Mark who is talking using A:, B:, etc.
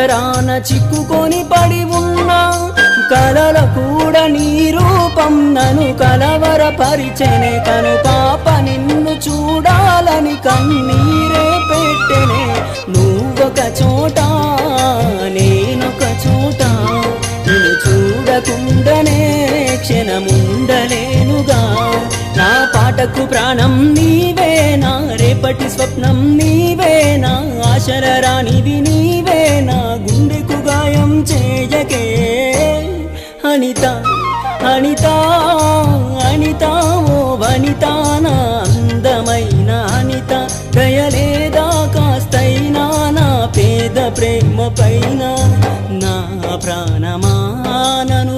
A: పంజరాన చిక్కుకొని పడి ఉన్నా కలల కూడా నీ రూపం నన్ను కలవరపరిచెనే కను పాప నిన్ను చూడాలని కన్నీరే పెట్టెనే నువ్వొక చోట నేనొక చోట నిన్ను చూడకుండానే క్షణముండలేనుగా నా పాటకు ప్రాణం నీవేనా రేపటి స్వప్నం నీవేనా ఆశల రానివి నీవేనా గుండెకు గాయం చేయకే అనిత అనిత అనిత ఓ వనిత నా అందమైన అనిత దయలేదా కాస్తైనా నా పేద ప్రేమ పైన నా ప్రాణమా నను